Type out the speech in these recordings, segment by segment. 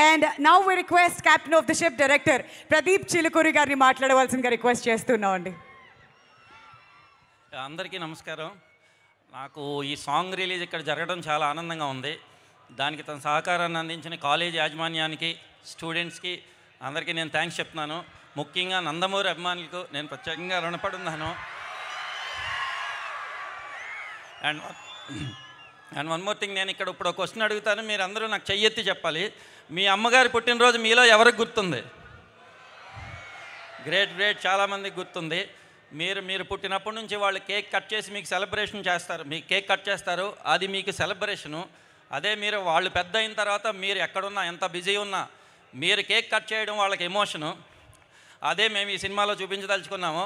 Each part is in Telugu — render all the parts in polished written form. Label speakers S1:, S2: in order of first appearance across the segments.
S1: And now we request captain of the ship director Pradeep Chilukuri గారిని మాట్లాడవలసిందిగా రిక్వెస్ట్ చేస్తున్నామండి.
S2: అందరికీ నమస్కారం. నాకు ఈ సాంగ్ రిలీజ్ ఇక్కడ జరగడం చాలా ఆనందంగా ఉంది. దానికి తన సహకారాన్ని అందించిన కాలేజీ యాజమాన్యానికి, స్టూడెంట్స్కి అందరికీ నేను థ్యాంక్స్ చెప్తున్నాను. ముఖ్యంగా నందమూరి అభిమానులకు నేను ప్రత్యేకంగా రుణపడి ఉన్నాను. అండ్ వన్ మోర్ థింగ్, నేను ఇక్కడ ఇప్పుడు ఒక క్వశ్చన్ అడుగుతాను, మీరు అందరూ నాకు చెయ్యెత్తి చెప్పాలి. మీ అమ్మగారి పుట్టినరోజు మీలో ఎవరికి గుర్తుంది? గ్రేట్, చాలామందికి గుర్తుంది. మీరు పుట్టినప్పటి నుంచి వాళ్ళు కేక్ కట్ చేసి మీకు సెలబ్రేషన్ చేస్తారు, మీకు కేక్ కట్ చేస్తారు, అది మీకు సెలబ్రేషను. అదే మీరు వాళ్ళు పెద్ద అయిన తర్వాత మీరు ఎక్కడున్నా, ఎంత బిజీ ఉన్నా, మీరు కేక్ కట్ చేయడం వాళ్ళకి ఎమోషను. అదే మేము ఈ సినిమాలో చూపించదలుచుకున్నాము.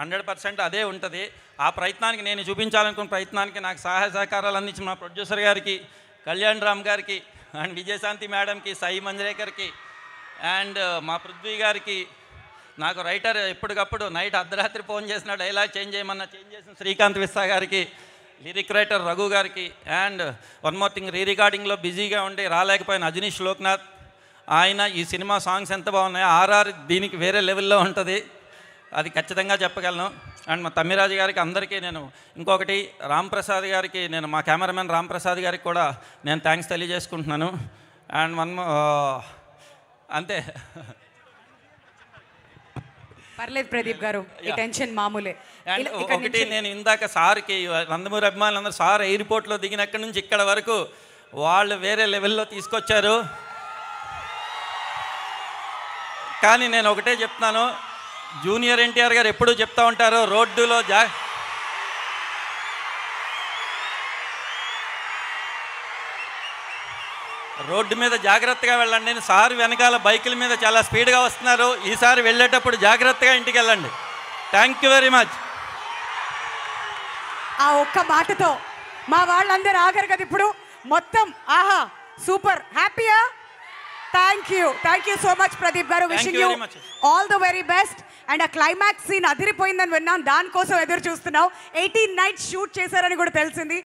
S2: 100% అదే ఉంటుంది. ఆ ప్రయత్నానికి, నేను చూపించాలనుకున్న ప్రయత్నానికి నాకు సహాయ సహకారాలు అందించిన మా ప్రొడ్యూసర్ గారికి, కళ్యాణ్ రామ్ గారికి, అండ్ విజయశాంతి మేడంకి, సాయి మంజరేకర్కి, అండ్ మా పృథ్వీ గారికి, నాకు రైటర్ ఎప్పటికప్పుడు నైట్ అర్ధరాత్రి ఫోన్ చేసిన డైలాగ్ చేంజ్ చేసిన శ్రీకాంత్ విస్సా గారికి, లిరిక్ రైటర్ రఘు గారికి, అండ్ వన్ మోర్ థింగ్, రికార్డింగ్లో బిజీగా ఉండి రాలేకపోయిన అజనీష్ లోక్నాథ్. ఆయన ఈ సినిమా సాంగ్స్ ఎంత బాగున్నాయో, ఆర్ఆర్ దీనికి వేరే లెవెల్లో ఉంటుంది, అది ఖచ్చితంగా చెప్పగలను. అండ్ మా తమ్మిరాజు గారికి, అందరికీ నేను ఇంకొకటి, రాంప్రసాద్ గారికి, నేను మా కెమెరామెన్ రాంప్రసాద్ గారికి కూడా నేను థ్యాంక్స్ తెలియజేసుకుంటున్నాను. అండ్ అంతే.
S1: పర్లేదు ప్రదీప్ గారు, ఈ టెన్షన్ మామూలే.
S2: అండ్ ఒకటి, నేను ఇందాక సార్కి, నందమూరి అభిమానులందరూ సార్ ఎయిర్పోర్ట్లో దిగినక్కడి నుంచి ఇక్కడ వరకు వాళ్ళు వేరే లెవెల్లో తీసుకొచ్చారు. కానీ నేను ఒకటే చెప్తున్నాను, జూనియర్ ఎన్టీఆర్ గారు ఎప్పుడూ చెప్తూ ఉంటారు, రోడ్డు మీద జాగ్రత్తగా వెళ్ళండి. సార్ వెనకాల బైకుల మీద చాలా స్పీడ్గా వస్తున్నారు, ఈసారి వెళ్ళేటప్పుడు జాగ్రత్తగా ఇంటికి వెళ్ళండి. Thank you very much.
S1: ఆ ఒక్క మాటతో మా వాళ్ళందరూ ఆగరు కదా ఇప్పుడు మొత్తం. ఆహా, సూపర్, హ్యాపీయా? Thank you so much Pradeep garu. Wishing you all the very best. And ఆ క్లైమాక్స్ సీన్ అదిరిపోయిందని విన్నాం, దానికోసం ఎదురు చూస్తున్నాం. 18 nights షూట్ చేశారని కూడా తెలిసింది.